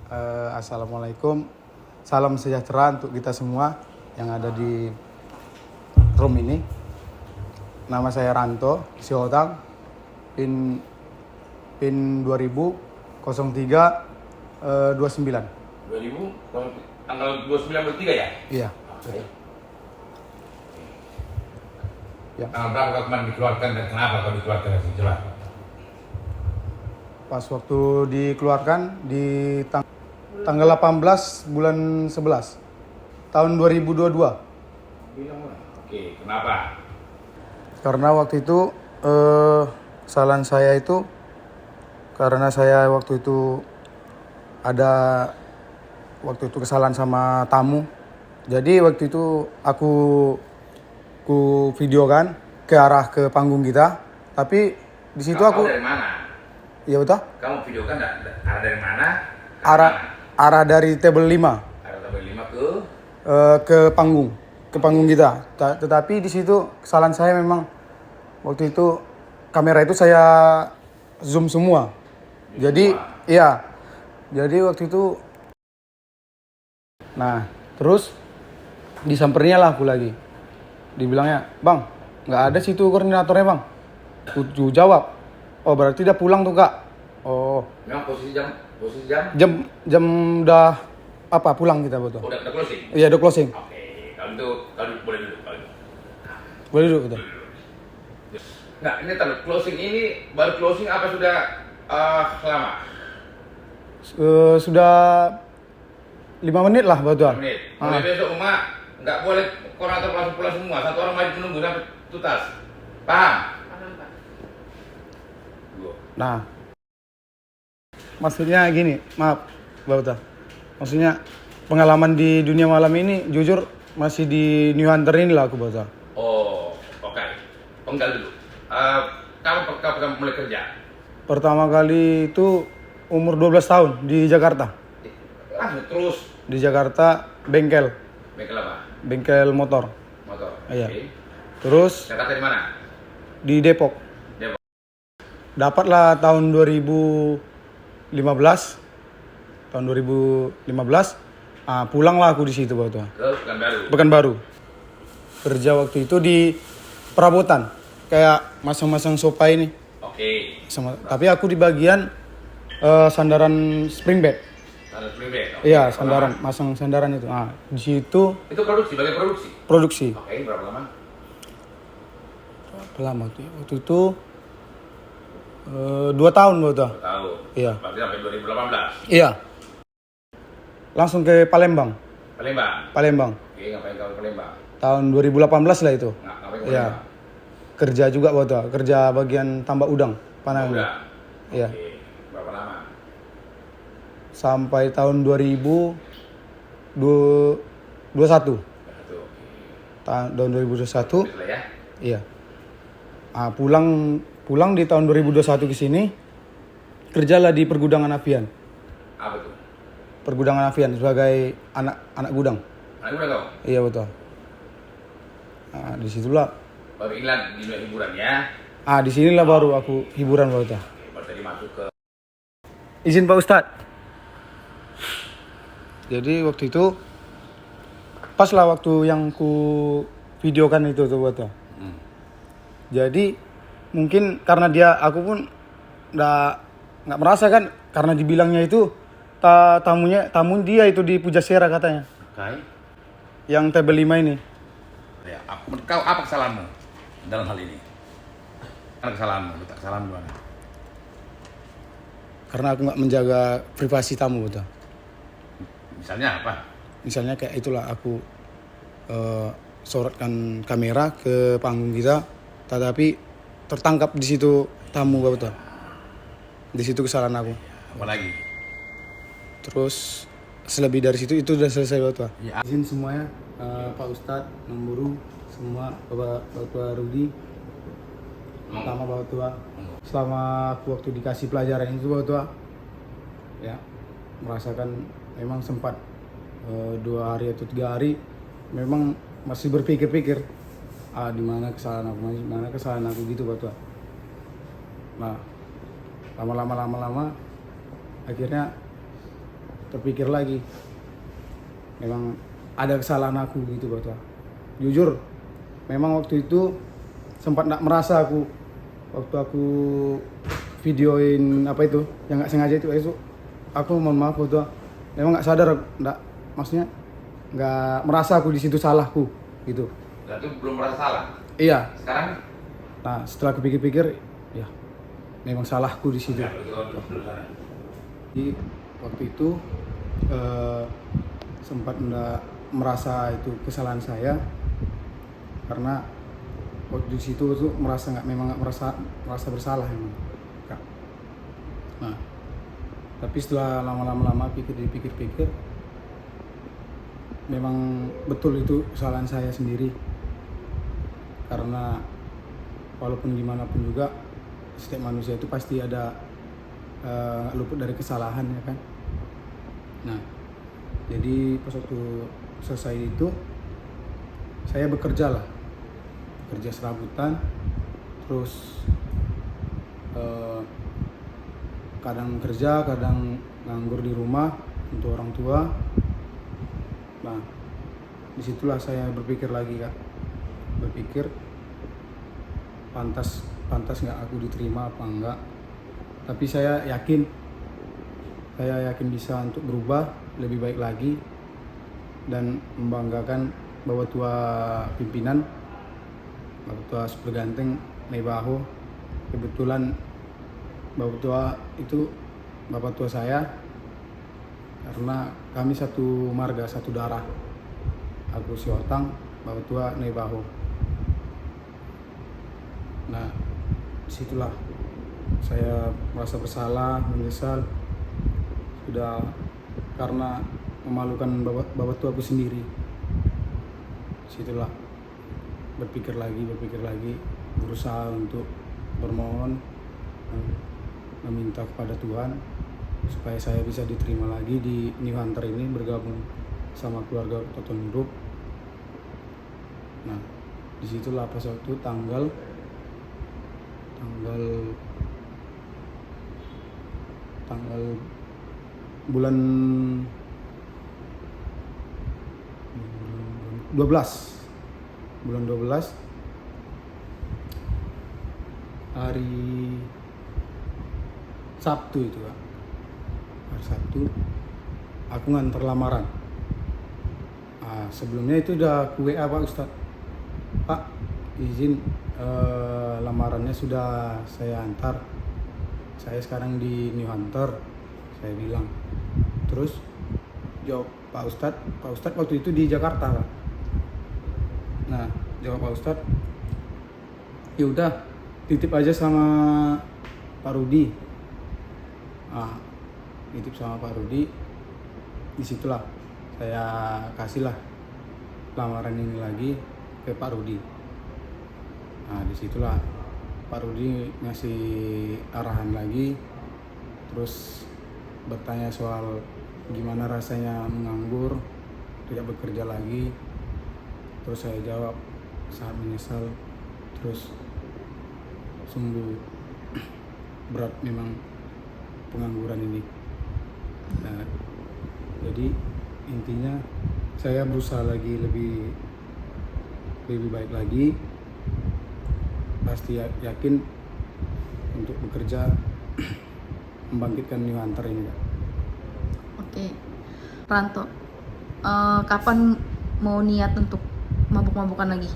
Assalamualaikum. Salam sejahtera untuk kita semua yang ada di room ini. Nama saya Ranto Siotang. PIN 2000 03 29. 2000 tanggal 29 bertiga ya? Iya. Oke. Ya. Tanggal berapa kau kemarin dikeluarkan dan kenapa kau dikeluarkan dari jelas? Pas waktu dikeluarkan di tanggal 18 bulan 11 tahun 2022. Oke, kenapa? Karena waktu itu kesalahan saya itu karena saya waktu itu ada kesalahan sama tamu. Jadi waktu itu aku videokan ke arah ke panggung kita. Tapi di situ Kamu aku dari mana? iya betul? Kamu videokan arah dari mana? Arah dari table 5 Arah tabel 5 ke ke panggung kita. Tetapi di situ kesalahan saya memang waktu itu kamera itu saya zoom semua. Jadi iya. Jadi waktu itu nah, terus disamperinnya lah aku lagi. Dibilangnya, "Bang, nggak ada situ koordinatornya, Bang." Aku jawab, "Oh, berarti dia pulang tuh, Kak." Oh. memang posisi jam? Jam udah pulang kita betul. Udah closing? Iya, udah closing. Oke, kalau boleh duduk kalau itu. Boleh duduk betul. Nah, ini closing ini baru closing apa sudah lama? Sudah 5 menit lah betul. 5 menit. Mulai besok emak nggak boleh koordinator langsung pulang semua. Satu orang wajib menunggu sampai tuntas. Paham? Nah, maksudnya gini, maaf, Mbak Uta. Maksudnya pengalaman di dunia malam ini jujur masih di New Hunter ini lah aku, Mbak Uta. Oh, oke. Penggal dulu. Kamu pertama mulai kerja? Pertama kali itu umur 12 tahun di Jakarta. Langsung terus. Di Jakarta bengkel Bengkel apa? motor. Motor. Iya. Oke. Terus Jakarta di mana? di Depok. Depok. Dapatlah tahun 2015. Tahun 2015 pulanglah aku di situ waktu itu. Terus Pekanbaru. Kerja waktu itu di perabotan. Kayak masang-masang sofa ini. Oke. Tapi aku di bagian sandaran spring bed. Ada spring bed. Oke. Iya, Berapa sandaran, lama? masang sandaran itu. Di situ Itu produksi, bagian produksi. produksi. Oke, berapa lama? Lama tuh. Waktu itu 2 tahun waktu itu. 2 tahun. Iya. Berarti sampai 2018. Iya. Langsung ke Palembang. Palembang. Oke, ngapain kau di Palembang? Tahun 2018 lah itu. Ngapain kau di Iya. Palembang? Kerja juga waktu itu. Kerja bagian tambak udang. Panang. Udah. Iya. Oke, berapa lama? Sampai tahun 2021. Satu. Tahun 2021. Betul ya? Iya. Pulang di tahun 2021 ke sini. Kerjalah di pergudangan avian. Apa tuh? Pergudangan avian sebagai anak gudang. Anak udah kau? Iya betul. Disitulah. Baru iklan di dunia hiburan ya? Disinilah baru aku hiburan waktu itu. Oke, baru tadi masuk ke... Izin Pak Ustadz. Jadi waktu itu pas lah waktu yang ku videokan itu tuh waktu. Jadi mungkin karena aku pun nggak merasa kan karena dibilangnya itu tamu dia itu di Pujasera katanya. Oke. Yang table 5 ini. Ya, kau apa kesalahanmu dalam hal ini? Apa kesalahanmu? Letak kesalahan di mana? Karena aku nggak menjaga privasi tamu betul. Misalnya apa? Misalnya kayak itulah aku sorotkan kamera ke panggung kita, tetapi tertangkap di situ tamu betul. Di situ kesalahan aku. Apalagi? Terus selebih dari situ itu udah selesai betul. Ya. Izin semuanya Pak Ustadz, Namburu, semua Bapak Tua Rudi, pertama Bapak Tua. Selama aku waktu dikasih pelajaran itu Bapak Tua, ya merasakan memang sempat 2 hari atau 3 hari memang masih berpikir-pikir di mana kesalahan aku gitu Bapak Tua. Nah lama-lama akhirnya terpikir lagi, memang ada kesalahan aku gitu Pak Tua. Jujur, memang waktu itu sempat nggak merasa aku waktu aku videoin apa itu yang nggak sengaja itu aku mohon maaf Pak Tua. Memang nggak sadar, nggak, maksudnya nggak merasa aku di situ salahku gitu. Berarti belum merasa salah. Iya. Sekarang Nah setelah aku pikir-pikir, ya memang salahku di situ. Jadi waktu itu sempat nggak merasa itu kesalahan saya karena waktu di situ tuh memang nggak merasa bersalah emang Kak. Nah tapi setelah lama pikir memang betul itu kesalahan saya sendiri, karena walaupun gimana pun juga setiap manusia itu pasti ada luput dari kesalahan ya kan. Nah jadi pas waktu selesai itu saya bekerja serabutan, terus kadang kerja kadang nganggur di rumah untuk orang tua. Nah disitulah saya berpikir lagi Kak, pantas nggak aku diterima apa enggak. Tapi saya yakin bisa untuk berubah lebih baik lagi dan membanggakan Bapak Tua pimpinan, Bapak Tua Super Ganteng Nebaho. Kebetulan Bapak Tua itu Bapak Tua saya karena kami satu marga, satu darah. Aku si Otang, Bapak Tua Nebaho. Nah disitulah saya merasa bersalah, menyesal sudah karena memalukan bapak tuaku sendiri. Situlah berpikir lagi, berusaha untuk bermohon, meminta kepada Tuhan supaya saya bisa diterima lagi di New Hunter ini, bergabung sama keluarga Toton Group. Nah disitulah pas waktu tanggal bulan 12 hari Sabtu itu Kak. Hari Sabtu aku ngantar lamaran. Sebelumnya itu udah aku WA Pak Ustadz, Pak izin lamarannya sudah saya antar, saya sekarang di New Hunter, saya bilang. Terus jawab Pak Ustadz waktu itu di Jakarta Pak. Nah jawab Pak Ustadz, ya udah titip aja sama Pak Rudi. Titip sama Pak Rudi, disitulah saya kasihlah lamaran ini lagi ke Pak Rudi. Nah disitulah Pak Rudi ngasih arahan lagi, terus bertanya soal gimana rasanya menganggur, tidak bekerja lagi. Terus saya jawab sangat menyesal, terus sungguh berat memang pengangguran ini. Nah, jadi intinya saya berusaha lagi lebih baik lagi, pasti yakin untuk bekerja membangkitkan New Hunter ini. Oke, Ranto, kapan mau niat untuk mabuk-mabukan lagi?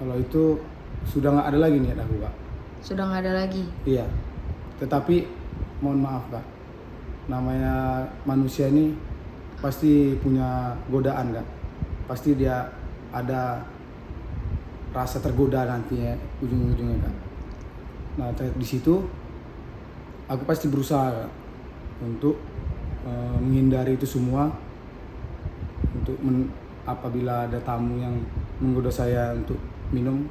Kalau itu sudah nggak ada lagi niat aku Kak. Sudah nggak ada lagi? Iya, tetapi mohon maaf Kak, namanya manusia ini pasti punya godaan Kak. Pasti dia ada rasa tergoda nantinya ujung-ujungnya Kak. Nah di situ aku pasti berusaha Kak, untuk menghindari itu semua. Untuk apabila ada tamu yang menggoda saya untuk minum,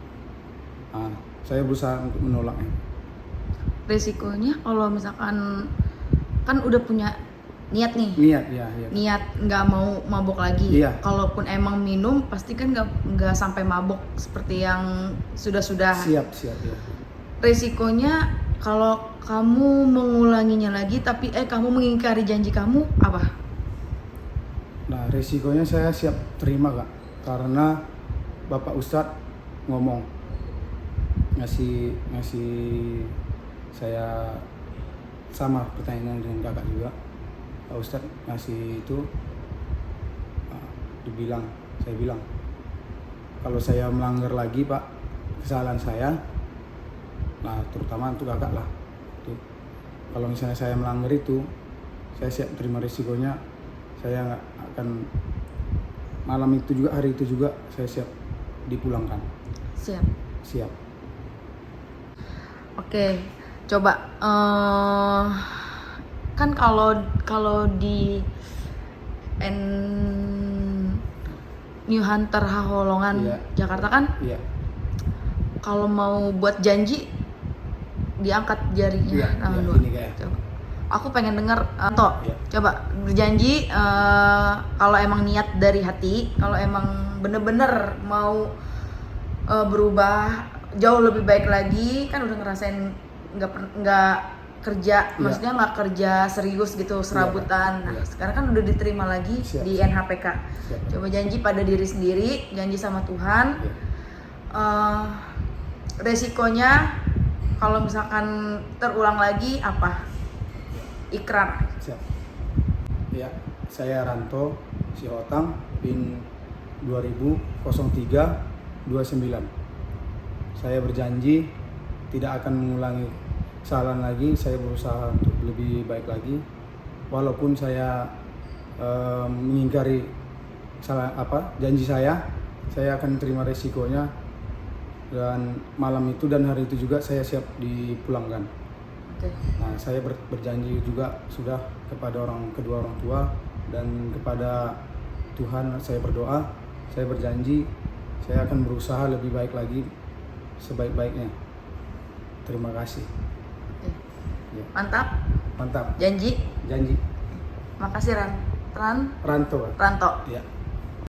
saya berusaha untuk menolaknya. Resikonya kalau misalkan kan udah punya niat nih, niat nggak mau mabok lagi. Iya. Kalaupun emang minum pasti kan nggak sampai mabok seperti yang sudah. Siap ya. Resikonya Kalau kamu mengulanginya lagi tapi kamu mengingkari janji kamu, apa? Nah, resikonya saya siap terima Kak, karena Bapak Ustadz ngomong ngasih saya sama pertanyaan dengan kakak juga. Pak Ustadz ngasih itu saya bilang kalau saya melanggar lagi Pak kesalahan saya, nah terutama untuk kakak lah itu, kalau misalnya saya melanggar itu saya siap terima risikonya. Saya nggak akan malam itu juga, hari itu juga saya siap dipulangkan. Siap. Oke, coba kan kalau di New Hunter Haholongan Iya. Jakarta kan, Iya. kalau mau buat janji diangkat jarinya. Iya, Dua. ini kayak. Coba. Aku pengen denger Toh, Iya. coba berjanji kalau emang niat dari hati, kalau emang bener-bener mau berubah jauh lebih baik lagi, kan udah ngerasain nggak kerja, Iya. maksudnya nggak kerja serius gitu, serabutan. Nah, Iya. sekarang kan udah diterima lagi Siap. di NHPK. Siap. Coba janji pada diri sendiri, janji sama Tuhan. Iya. Resikonya kalau misalkan terulang lagi apa? Ikrar. Siap. Ya, saya Ranto Siotang PIN 200329. Saya berjanji tidak akan mengulangi kesalahan lagi. Saya berusaha untuk lebih baik lagi. Walaupun saya mengingkari janji saya akan terima resikonya, dan malam itu dan hari itu juga saya siap dipulangkan. Oke. Nah, saya berjanji juga sudah kepada kedua orang tua dan kepada Tuhan. Saya berdoa, saya berjanji saya akan berusaha lebih baik lagi, sebaik-baiknya. Terima kasih. Oke. Ya. Mantap. Mantap. Janji. Janji. Makasih Ranto. Ranto. Ranto. Ya.